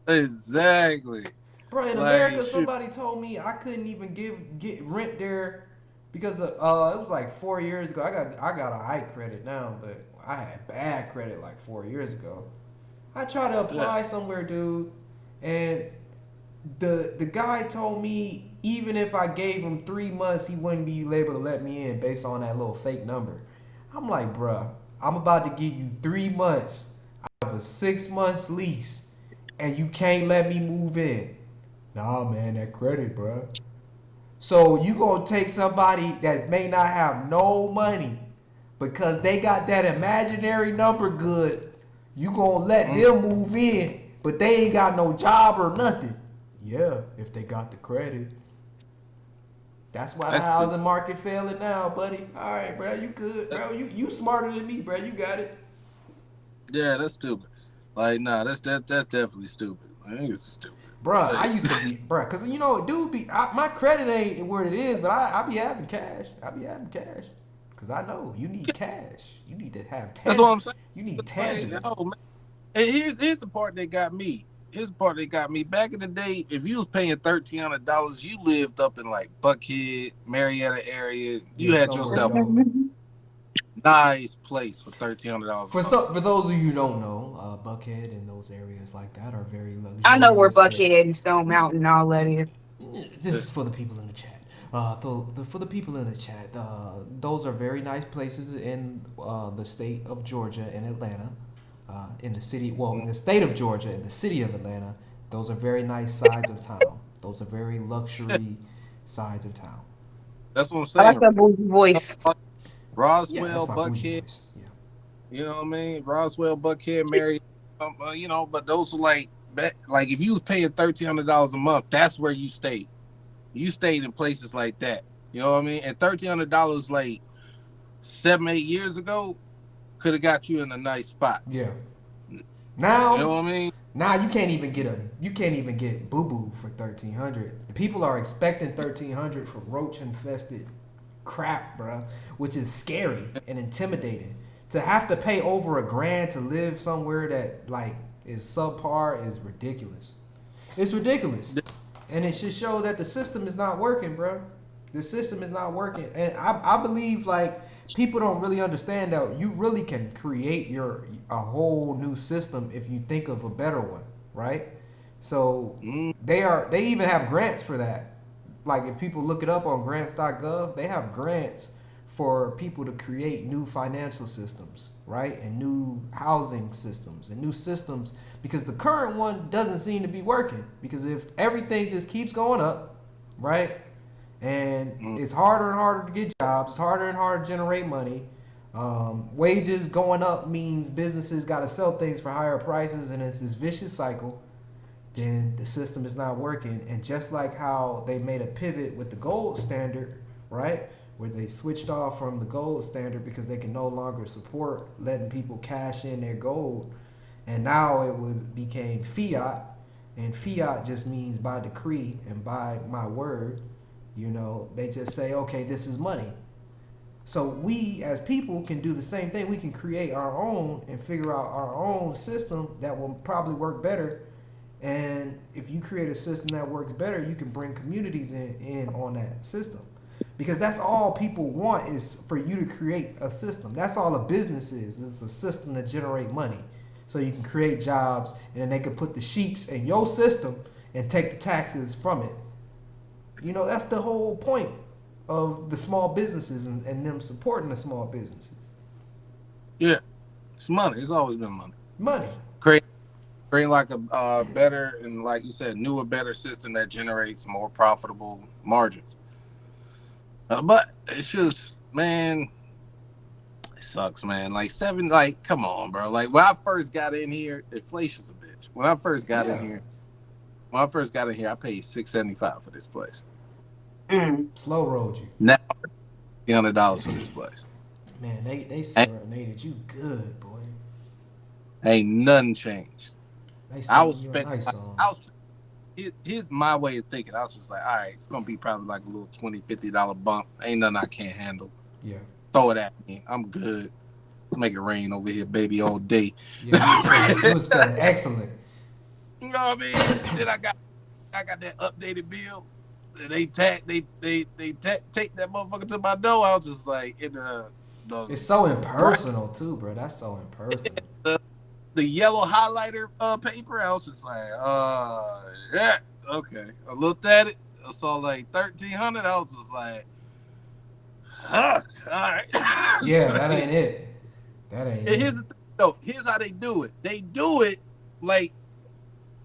Exactly. Bro, in America, somebody told me I couldn't even get rent there because it was like 4 years ago. I got a high credit now, but I had bad credit like 4 years ago. I tried to apply somewhere, dude, and the guy told me even if I gave him 3 months, he wouldn't be able to let me in based on that little fake number. I'm like, bruh, I'm about to give you 3 months out of a 6 months lease, and you can't let me move in. Nah, man, that credit, bro. So you gonna take somebody that may not have no money because they got that imaginary number good. You gonna let them move in, but they ain't got no job or nothing. Yeah, if they got the credit. That's why the housing market failing now, buddy. All right, bro, you good, bro. You smarter than me, bro. You got it. Yeah, that's stupid. Like, nah, that's definitely stupid. Niggas is stupid. Bruh, I used to be, bruh, cause you know, dude, my credit ain't where it is, but I be having cash. I be having cash, cause I know you need cash. You need to have That's what tangible. I'm saying. You need Like, tangible. yo, man. And here's the part that got me. Here's the part that got me. Back in the day, if you was paying $1,300, you lived up in like Buckhead, Marietta area. You Yeah, had somewhere yourself dope. a nice place for $1,300 a month. For those of you who don't know, Buckhead and those areas like that are very I know where luxurious. Buckhead and Stone Mountain and all that is. This is for the people in the chat. For the people in the chat, those are very nice places in the state of Georgia and Atlanta. In the city, well, in the state of Georgia, in the city of Atlanta, those are very nice sides of town. Those are very luxury sides of town. That's what I'm I like saying. that bougie voice. Yeah, Roswell, that's my bougie Buckhead, voice. Yeah. you know what I mean? Roswell, Buckhead, Marietta, you know, but those are like if you was paying $1,300 a month, that's where you stayed. You stayed in places like that. You know what I mean? And $1,300 like 7, 8 years ago could have got you in a nice spot. Yeah. You know Now, what I mean? now you can't even get boo boo for 1,300. People are expecting 1,300 for roach infested crap, bruh, which is scary and intimidating. To have to pay over $1,000 to live somewhere that like is subpar is ridiculous. It's ridiculous, and it should show that the system is not working, bruh. The system is not working, and I believe like people don't really understand that you really can create a whole new system if you think of a better one, right? So they even have grants for that. Like if people look it up on grants.gov, they have grants for people to create new financial systems, right? And new housing systems and new systems because the current one doesn't seem to be working because if everything just keeps going up, right? And it's harder and harder to get jobs, it's harder and harder to generate money. Wages going up means businesses got to sell things for higher prices, and it's this vicious cycle. Then the system is not working. And just like how they made a pivot with the gold standard, right? Where they switched off from the gold standard because they can no longer support letting people cash in their gold. And now became fiat. And fiat just means by decree and by my word. You know, they just say, okay, this is money. So we as people can do the same thing. We can create our own and figure out our own system that will probably work better. And if you create a system that works better, you can bring communities in on that system. Because that's all people want is for you to create a system. That's all a business is. It's a system to generate money. So you can create jobs and then they can put the sheeps in your system and take the taxes from it. You know, that's the whole point of the small businesses and them supporting the small businesses. Yeah, it's money. It's always been money. Money. Create like a better and like you said, newer, better system that generates more profitable margins. But it's just, man, it sucks, man. Like come on, bro. Like when I first got in here, inflation's a bitch. When I first got in here, I paid $675 for this place. Slow rolled you. Now $300 for this place. Man, they serenaded you good, boy. Ain't nothing changed. They I was you a spending. nice song. Here's my way of thinking. I was just like, all right, it's gonna be probably like a little $20, $50 bump. Ain't nothing I can't handle. Yeah. Throw it at me. I'm good. Let's make it rain over here, baby, all day. Yeah, you was feeling excellent. You know what I mean? Then I got that updated bill. They take that motherfucker to my door. I was just like in the It's so impersonal too, bro. That's so impersonal. The yellow highlighter paper. I was just like, yeah, okay. I looked at it. I saw like 1,300. I was just like, fuck, all right. Yeah, that ain't it. That ain't it. Here's the thing, though. Here's how they do it. They do it like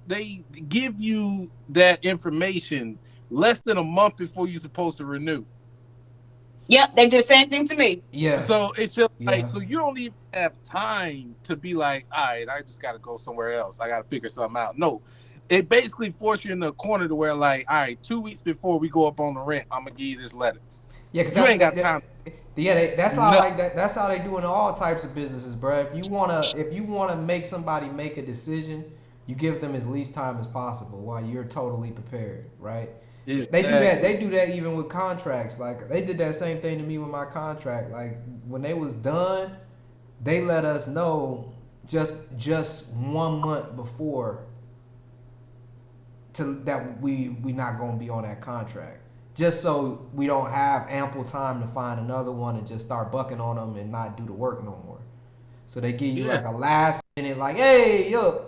they give you that information less than a month before you're supposed to renew. Yep, they do the same thing to me. Yeah. So it's just like, so you don't even have time to be like, all right, I just got to go somewhere else. I got to figure something out. No, it basically forces you in the corner to where like, all right, 2 weeks before we go up on the rent, I'm going to give you this letter. Yeah, because you ain't got time. Yeah, that's how like that. That's how they do in all types of businesses, bro. If you wanna make somebody make a decision, You give them as least time as possible while you're totally prepared, right? They do Exactly. that. They do that even with contracts. Like they did that same thing to me with my contract. Like when they was done, they let us know just 1 month before to that we not gonna be on that contract. Just so we don't have ample time to find another one and just start bucking on them and not do the work no more. So they give you Yeah. like a last minute, like, hey, yo,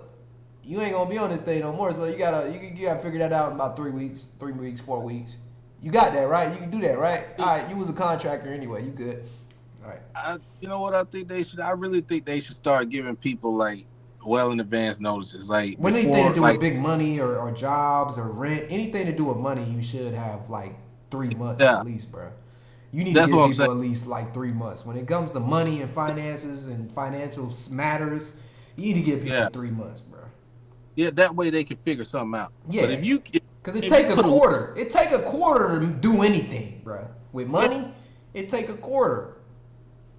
you ain't gonna be on this thing no more. So you gotta figure that out in about 3 weeks, 4 weeks. You got that right? You can do that, right? All right, you was a contractor anyway. You good? All right. You know what I think they should? I really think they should start giving people like well in advance notices, like When anything to before, do with like big money or jobs or rent, anything to do with money, you should have like 3 months yeah, at least, bro. You need to that's give what I'm saying. people at least like 3 months. When it comes to money and finances and financial matters, you need to give people Yeah, 3 months, bro. yeah, that way they can figure something out. But Yeah, cause it if you take a put a quarter. It take a quarter to do anything, bro. With yeah, money, it take a quarter.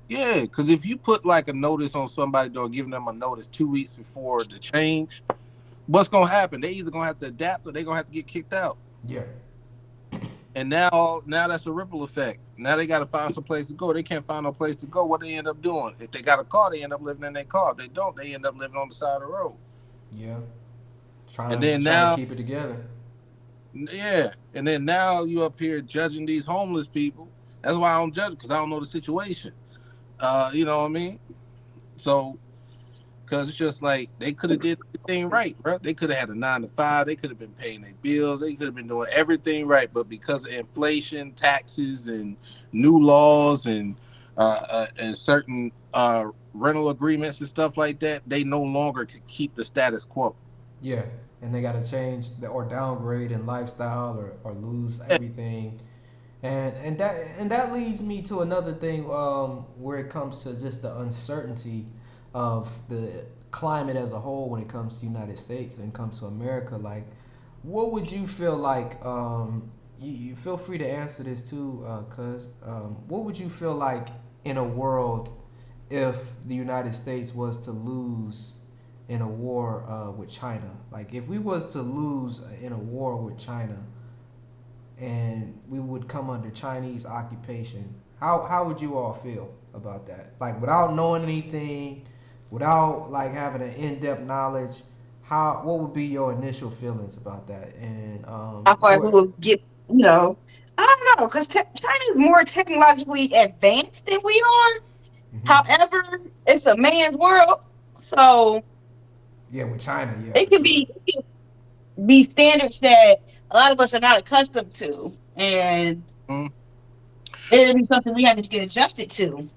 yeah, because if you put like a notice on somebody or giving them a notice 2 weeks before the change, what's gonna happen? They either gonna have to adapt or they gonna have to get kicked out. Yeah, And now that's a ripple effect. Now they got to find some place to go. They can't find no place to go. What they end up doing? If they got a car, they end up living in their car. If they don't, they end up living on the side of the road. yeah. And Trying to then trying to now, keep it together. yeah, and then now you up here judging these homeless people. That's why I don't judge because I don't know the situation. You know what I mean? So, because it's just like they could have did everything right, bro. They could have had a 9 to 5. They could have been paying their bills. They could have been doing everything right. But because of inflation, taxes, and new laws and certain rental agreements and stuff like that, they no longer could keep the status quo. Yeah, and they got to change or downgrade in lifestyle or lose Yeah. everything, and that leads me to another thing where it comes to just the uncertainty of the climate as a whole when it comes to the United States and comes to America. Like, what would you feel like? You feel free to answer this too, cuz. What would you feel like in a world if the United States was to lose in a war with China? Like if we was to lose in a war with China and we would come under Chinese occupation, how would you all feel about that? Like without knowing anything, without like having an in-depth knowledge, what would be your initial feelings about that? And I feel like we what? will get, I don't know, because China is more technologically advanced than we are. Mhm. However, it's a man's world, so Yeah, with China, yeah, it for could sure. be standards that a lot of us are not accustomed to, and Mm. it'll be something we have to get adjusted to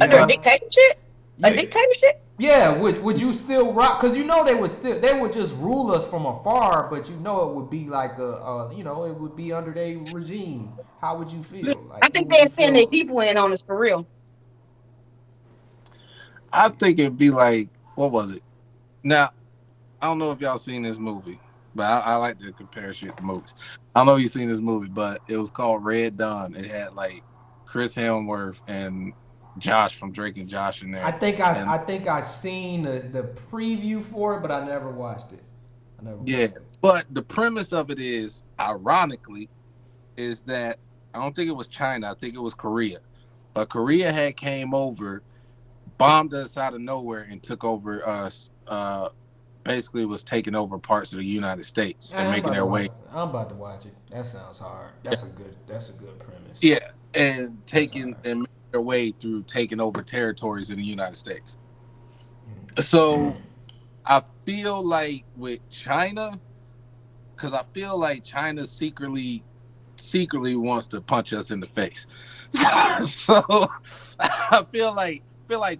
under a Well, Yeah, dictatorship. A yeah. dictatorship. Yeah, would you still rock? Because they would just rule us from afar, but it would be like it would be under their regime. How would you feel? I Like, what think would they're you sending their feel? people in on us for real. I think it'd be like, what was it? Now, I don't know if y'all seen this movie, but I like to compare shit to movies. I don't know if you seen this movie, but it was called Red Dawn. It had like Chris Hemsworth and Josh from Drake and Josh in I there. think I And I think I seen the preview for it, but I never watched it. I never yeah, watched it. but the premise of it is, ironically, is that I don't think it was China. I think it was Korea. But Korea had came over, bombed us out of nowhere, and took over us. Basically, was taking over parts of the United States and I'm making about to their watch. way. It. I'm about to watch it. That sounds hard. That's a good premise. Yeah, and That's taking hard. and making their way through taking over territories in the United States. Mm. So I feel like with China, because I feel like China secretly wants to punch us in the face. So I feel like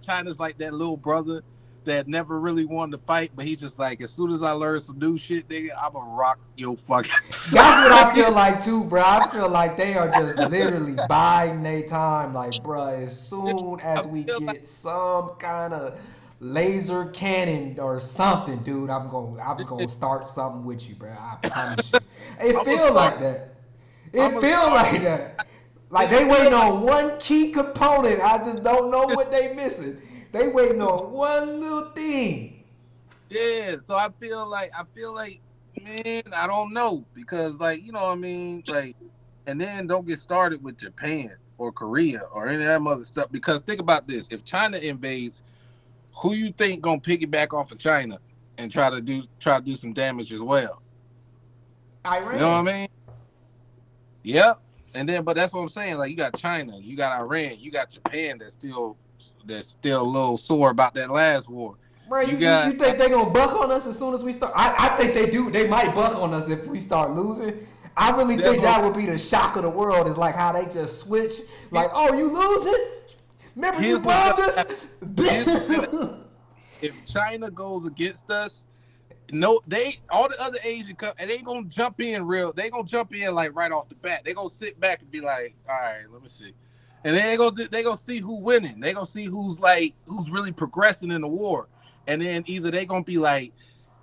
China's like that little brother that never really wanted to fight, but he's just like, as soon as I learn some new shit, nigga, I'ma rock your fucking. That's what I feel like too, bro. I feel like they are just literally biding their time. Like, bro, as soon I as we feel like get some kind of laser cannon or something, dude, I'm gonna start something with you, bro. I promise you. It I'm gonna feel start. like that. I'm It gonna feel start. like that. Like It they feel waiting like on one key component. I just don't know what they missing. They waiting on one little thing. Yeah, so I feel like, man, I don't know because, like, you know what I mean, like, and then don't get started with Japan or Korea or any of that other stuff because think about this: if China invades, who you think gonna piggyback off of China and try to do some damage as well? You know Iran. what I mean? Yep. And then, but that's what I'm saying. Like, you got China, you got Iran, you got Japan that's still a little sore about that last war. Bro, You you got think they gonna buck on us as soon as we start? I think they do. They might buck on us if we start losing. I really that's think what that would be the shock of the world. Is like how they just switch. I'm, Like, oh, you losing? Remember you here's what's gonna bombed happen. us? Here's what's gonna if China goes against us, no, they all the other Asian and they gonna jump in real. They gonna jump in like right off the bat. They gonna sit back and be like, all right, let me see, and then they gonna see who winning. They gonna see who's really progressing in the war, and then either they gonna be like,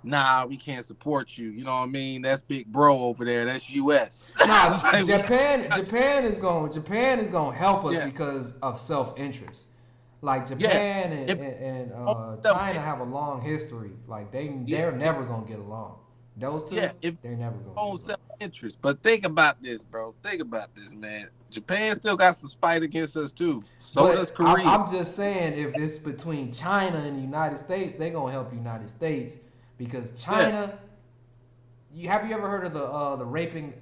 nah, we can't support you. You know what I mean? That's big bro over there. That's U.S. Nah, Like, Japan is gonna help us yeah, because of self interest. Like yeah. Japan If and China have a long history. Like yeah, they're never gonna get along. Those yeah, two, if they're never gonna own get along. self interest. But think about this, bro. Think about this, man. Japan still got some spite against us too. So does But Korea. I'm just saying, if it's between China and the United States, they're gonna help the United States because Yeah. China. You ever heard of the raping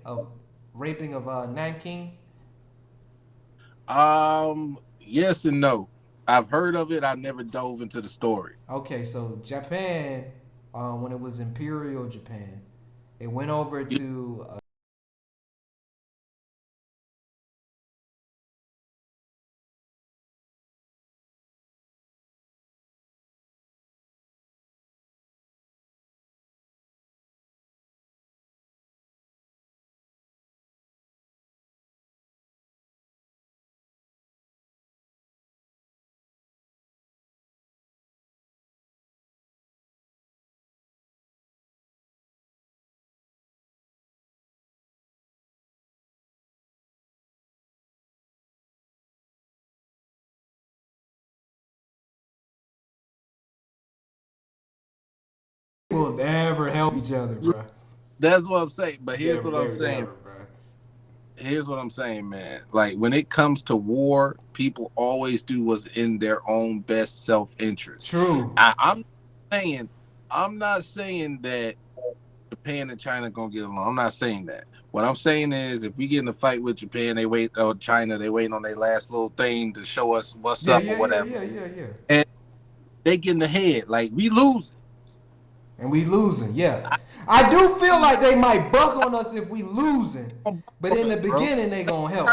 of Nanking? Yes and no. I've heard of it. I've never dove into the story. Okay, so Japan, when it was Imperial Japan, it went over Yeah. to will never help each other, bro. That's what I'm saying. But here's Never, what I'm never, saying. never, bro. Here's what I'm saying, man. Like when it comes to war, people always do what's in their own best self interest. True. Saying, I'm not saying that Japan and China gonna get along. I'm not saying that. What I'm saying is, if we get in a fight with Japan, they wait. Or China, they waiting on their last little thing to show us what's Yeah, up or yeah, yeah, whatever, yeah, yeah, yeah. and they get in the head. Like we losing. And we losing, yeah. I do feel like they might buck on us if we losing, On but in the us, bro. beginning they gonna help.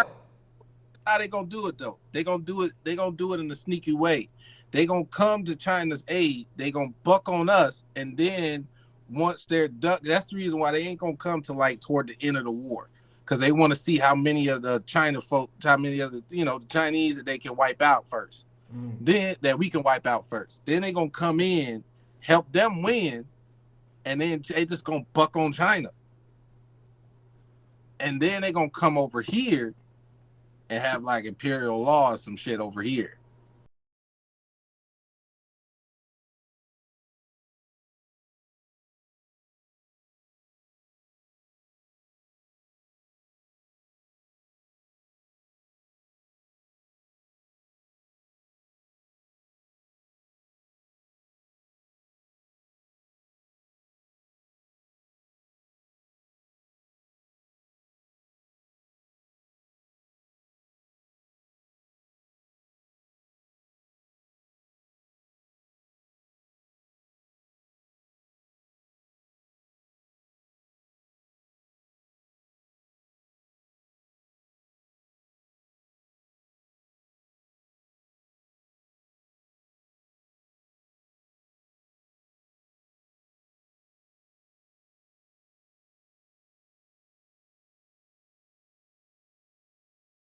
How they gonna do it though? They gonna do it. They gonna do it in a sneaky way. They gonna come to China's aid. They gonna buck on us, and then once they're done, that's the reason why they ain't gonna come to like toward the end of the war, because they want to see how many of the China folk, how many of the the Chinese that they can wipe out first. Mm. Then that we can wipe out first. Then they gonna come in, help them win, and then they just gonna buck on China, and then they gonna come over here and have like imperial law or some shit over here.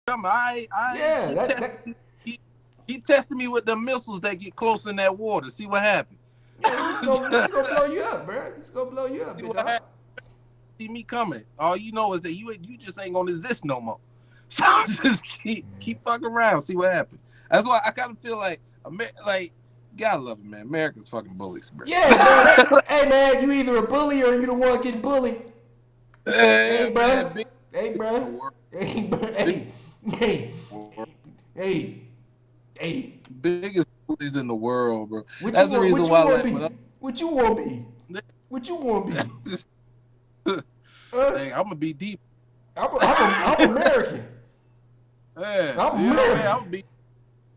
I Yeah, he tested he, he tested me with the missiles that get close in that water. See what happens. yeah, he's gonna blow you up, bro. He's gonna blow you up, See big what dog. happens. See me coming. All you know is that you just ain't gonna exist no more. So just keep fucking around. See what happens. That's why I kind of feel like Gotta love it, man. America's fucking bullies, bro. Yeah, bro. Hey, man, you either a bully or you the one getting bullied. Hey, bro. Man, Hey, bro. Hey, bro. Hey. Biggest bullies in the world, bro. What That's the reason why. What you want to be? What you want to be? Hey, I'm gonna be deep. I'm American. Yeah, I'm American.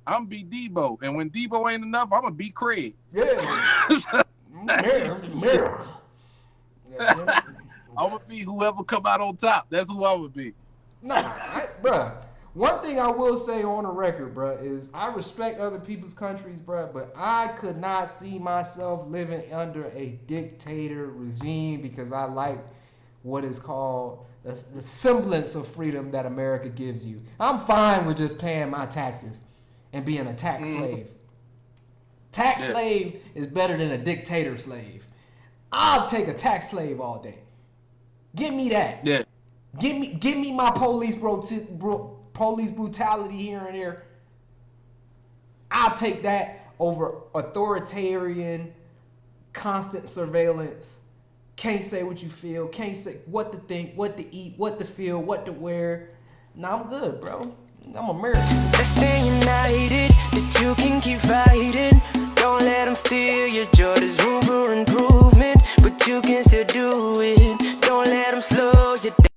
I'm be Debo, and when Debo ain't enough, I'm gonna be Craig. Yeah, I'm American. I'm gonna be whoever come out on top. That's who I would be. Bruh. One thing I will say on the record, bruh, is I respect other people's countries, bruh, but I could not see myself living under a dictator regime because I like what is called the semblance of freedom that America gives you. I'm fine with just paying my taxes and being a tax slave. Tax slave is better than a dictator slave. I'll take a tax slave all day. Give me that. Yeah. Give me my police brutality here and there. I'll take that over authoritarian, constant surveillance. Can't say what you feel. Can't say what to think, what to eat, what to feel, what to wear. Nah, I'm good, bro. I'm American. Let's stay united, that you can keep fighting. Don't let them steal your joy. There's room for improvement, but you can